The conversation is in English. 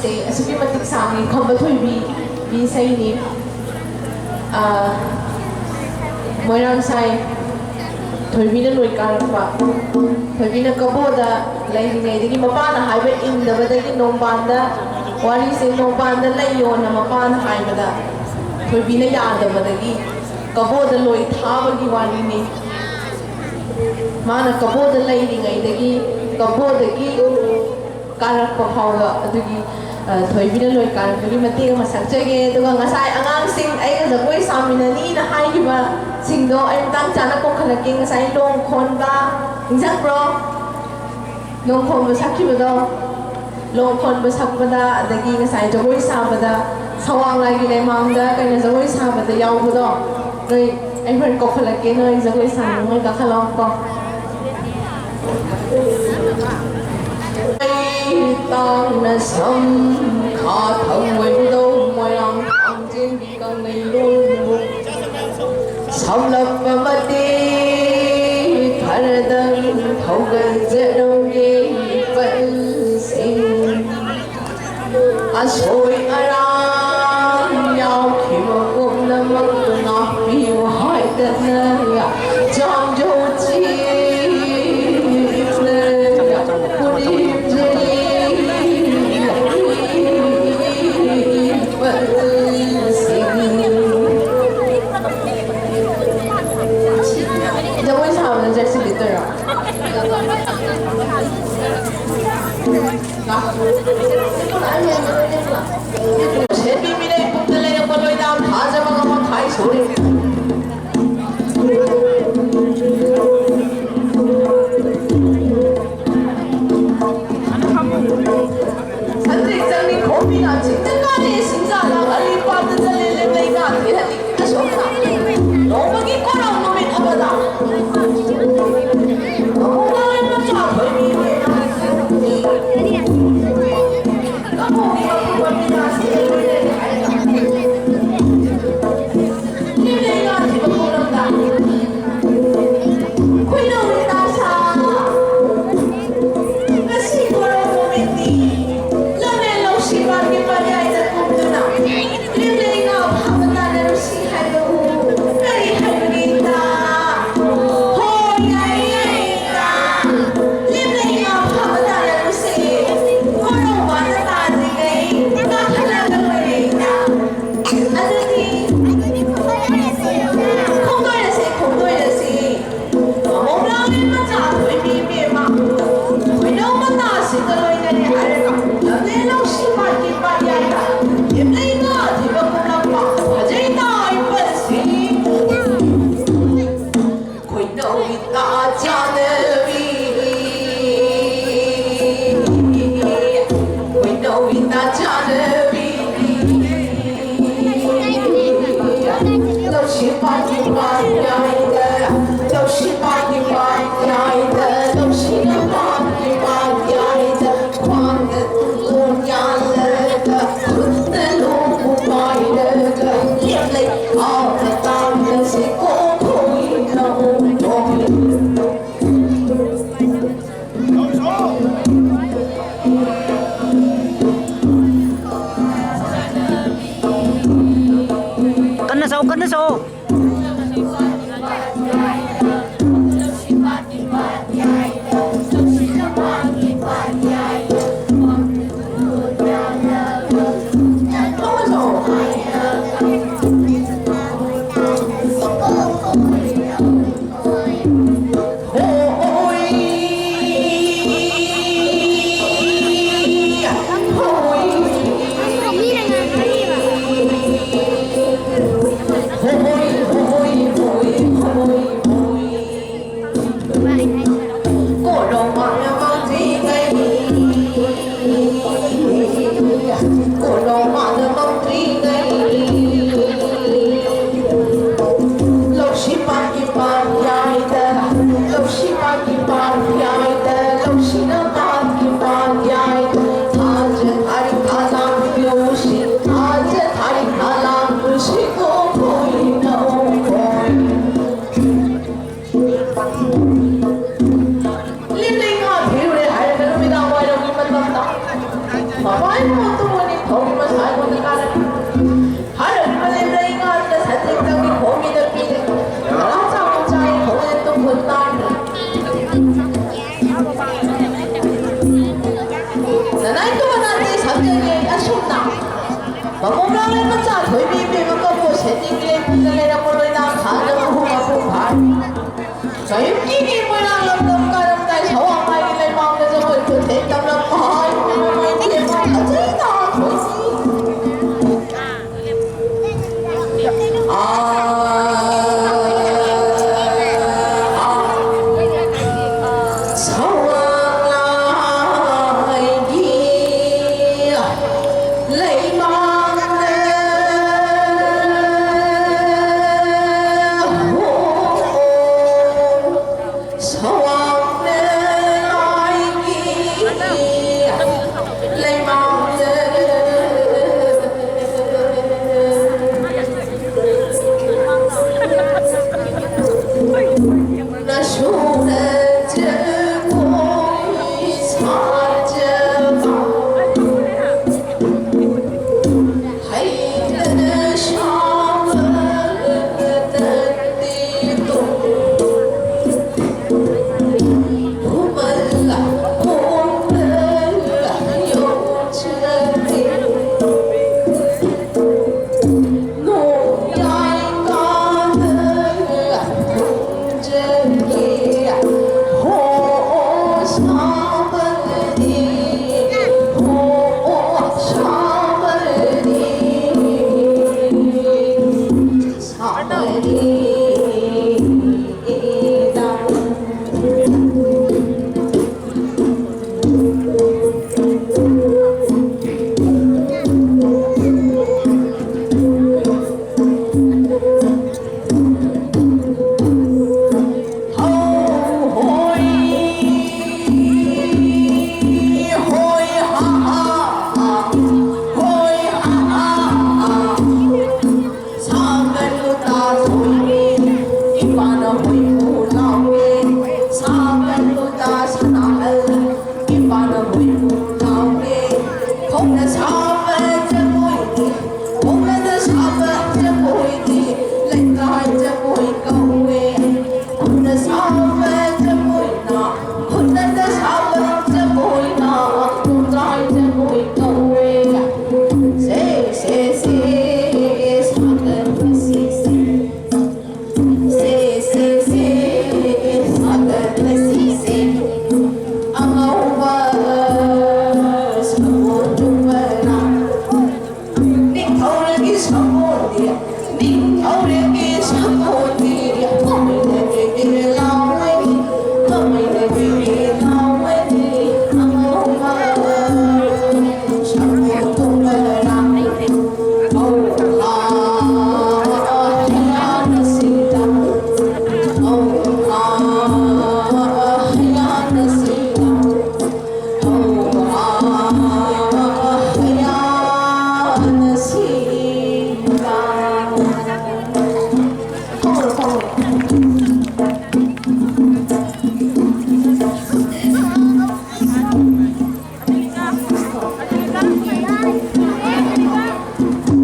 से असुकी मतिक सांगी खंबथोई बी सही नि मोइरांग साई थोइबिना लोइ कारपा थोइबिना कबोदा लाइदिङैदगी मपाना हाइबे इन्दबदगी नोंबान्दा वारी से नोंबान्दा लैयोना मपाना हाइबदा थोइबिना यादबदगी कबोदा लोइ थाबगी वारीनि माना कबोदा लाइदिङैदगी कबोदगी कारपा फाउदा अदुगी थोइबिना लोइ कारपगी मतेग मसक्चगे दुगा ngasai angangsing ai jagoi saminani na haigiba singdo ai tang chana ko khalake ngasai long khon ba injang bro long khon ba sakibado long khon ba sakbada adagi ngasai jagoi sabada sawang lai gi lemang da kaina jagoi sabada yaubado noi ai phar ko khalake noi jagoi sang noi ka khalong ko tang na sam kha thong wai do moi lang ang jin bi kang nei lu sam lap ma ti thar dang thau gan je dong ge pan sing asoi arang yao khi ma gom na mak na pi hai da na ya jang jo chi Kan na so. 모두니 거기만 살고 가는 하늘을 레이가는 산책장이 거기다 비네 나자자의 거기에 또 본다 나나이 또 하나한테 삼정이 아쉽나 마공랑을 맞자 돌비비가 꺼고 새딩기에 분들내라 볼로이나 가능한 호가고 발 저육기기 모양은 넘가름날 저왕말기를 마음에서 벌써 대담난 발 이게 뭐가지나 도시 không là sao